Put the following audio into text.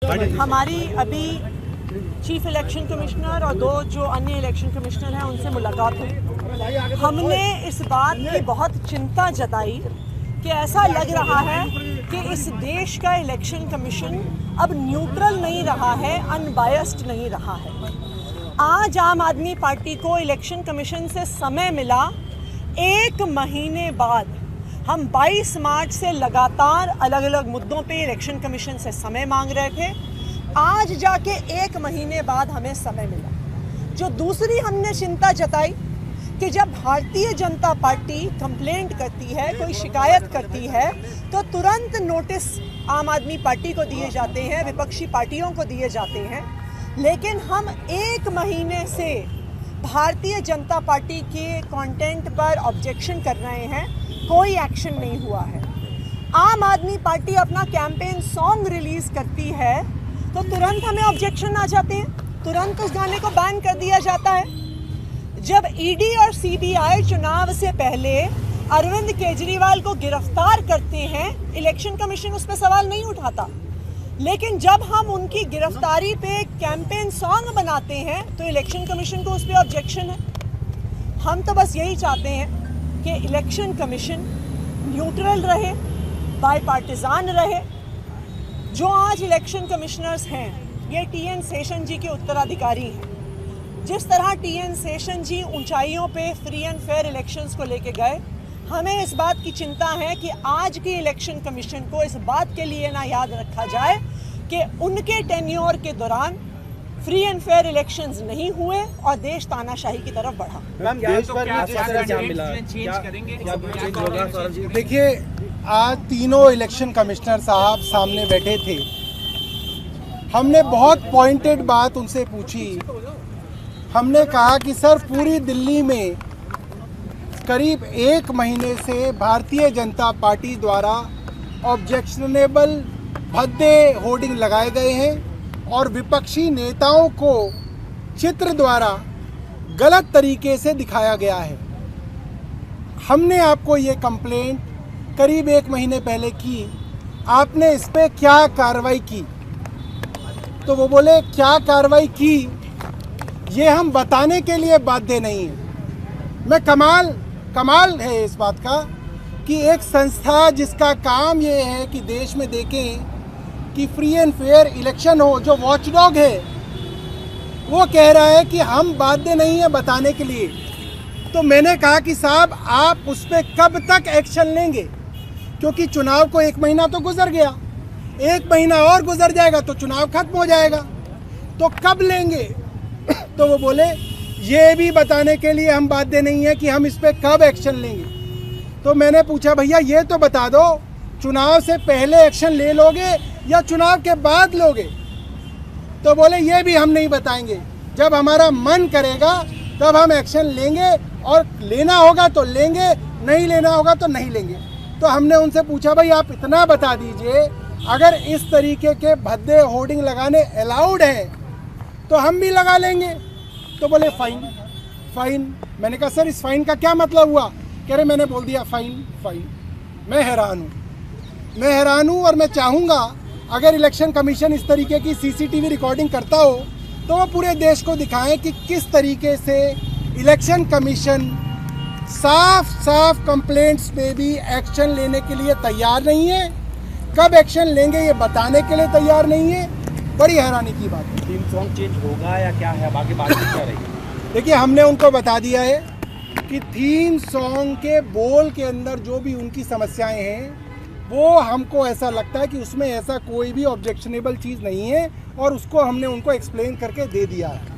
हमारी अभी chief election commissioner और दो जो अन्य इलेक्शन कमिश्नर हैं उनसे मुलाकात हुई। हमने इस बात की बहुत चिंता जताई कि ऐसा लग रहा है कि इस देश का इलेक्शन कमीशन अब न्यूट्रल नहीं रहा है, अनबायस्ड नहीं रहा है। आज आम आदमी पार्टी को इलेक्शन कमीशन से समय मिला। एक महीने बाद हम 22 मार्च से लगातार अलग अलग मुद्दों पे इलेक्शन कमीशन से समय मांग रहे थे। आज जाके एक महीने बाद हमें समय मिला। जो दूसरी हमने चिंता जताई कि जब भारतीय जनता पार्टी कंप्लेंट करती है, कोई शिकायत करती है, तो तुरंत नोटिस आम आदमी पार्टी को दिए जाते हैं, विपक्षी पार्टियों को दिए जाते हैं। लेकिन हम एक महीने से भारतीय जनता पार्टी के कंटेंट पर ऑब्जेक्शन कर रहे हैं, कोई एक्शन नहीं हुआ है। आम आदमी पार्टी अपना कैंपेन सॉन्ग रिलीज करती है तो तुरंत हमें ऑब्जेक्शन आ जाते हैं, तुरंत उस गाने को बैन कर दिया जाता है। जब ईडी और सीबीआई चुनाव से पहले अरविंद केजरीवाल को गिरफ्तार करते हैं, इलेक्शन कमीशन उस पर सवाल नहीं उठाता। लेकिन जब हम उनकी गिरफ्तारी पे कैंपेन सॉन्ग बनाते हैं तो इलेक्शन कमीशन को उस पर ऑब्जेक्शन है। हम तो बस यही चाहते हैं कि इलेक्शन कमीशन न्यूट्रल रहे, बायपार्टिजान रहे। जो आज इलेक्शन कमिश्नर्स हैं ये टीएन शेषन जी के उत्तराधिकारी हैं। जिस तरह टीएन शेषन जी ऊंचाइयों पे फ्री एंड फेयर इलेक्शंस को लेके गए, हमें इस बात की चिंता है कि आज के इलेक्शन कमीशन को इस बात के लिए ना याद रखा जाए कि उनके टेन्योर के दौरान फ्री एंड फेयर इलेक्शंस नहीं हुए और देश तानाशाही की तरफ बढ़ा। देखिए, आज तीनों इलेक्शन कमिश्नर साहब सामने बैठे थे। हमने बहुत पॉइंटेड बात उनसे पूछी। हमने कहा कि सर, पूरी दिल्ली में करीब एक महीने से भारतीय जनता पार्टी द्वारा ऑब्जेक्शनेबल भद्दे होर्डिंग लगाए गए हैं और विपक्षी नेताओं को चित्र द्वारा गलत तरीके से दिखाया गया है। हमने आपको ये कंप्लेंट करीब एक महीने पहले की, आपने इस पे क्या कार्रवाई की? तो वो बोले क्या कार्रवाई की ये हम बताने के लिए बाध्य नहीं है। मैं कमाल है इस बात का कि एक संस्था जिसका काम ये है कि देश में देखें कि फ्री एंड फेयर इलेक्शन हो, जो वॉचडॉग है, वो कह रहा है कि हम बाध्य नहीं है बताने के लिए। तो मैंने कहा कि साहब, आप उस पर कब तक एक्शन लेंगे? क्योंकि चुनाव को एक महीना तो गुजर गया, एक महीना और गुजर जाएगा तो चुनाव खत्म हो जाएगा, तो कब लेंगे? तो वो बोले ये भी बताने के लिए हम बाध्य नहीं है कि हम इस पर कब एक्शन लेंगे। तो मैंने पूछा, भैया ये तो बता दो, चुनाव से पहले एक्शन ले लोगे या चुनाव के बाद लोगे? तो बोले ये भी हम नहीं बताएंगे, जब हमारा मन करेगा तब हम एक्शन लेंगे, और लेना होगा तो लेंगे, नहीं लेना होगा तो नहीं लेंगे। तो हमने उनसे पूछा, भाई आप इतना बता दीजिए, अगर इस तरीके के भद्दे होर्डिंग लगाने अलाउड हैं तो हम भी लगा लेंगे। तो बोले फाइन। मैंने कहा सर, इस फाइन का क्या मतलब हुआ? कह रहे मैंने बोल दिया फाइन। मैं हैरान हूँ और मैं चाहूँगा अगर इलेक्शन कमीशन इस तरीके की सीसीटीवी रिकॉर्डिंग करता हो तो वो पूरे देश को दिखाएं कि किस तरीके से इलेक्शन कमीशन साफ कंप्लेंट्स पे भी एक्शन लेने के लिए तैयार नहीं है। कब एक्शन लेंगे ये बताने के लिए तैयार नहीं है। बड़ी हैरानी की बात है। थीम सॉन्ग चेंज होगा या क्या है, बाकी बात क्या रहेगी? देखिए, हमने उनको बता दिया है कि थीम सॉन्ग के बोल के अंदर जो भी उनकी समस्याएं हैं वो हमको ऐसा लगता है कि उसमें ऐसा कोई भी ऑब्जेक्शनेबल चीज़ नहीं है, और उसको हमने उनको एक्सप्लेन करके दे दिया है।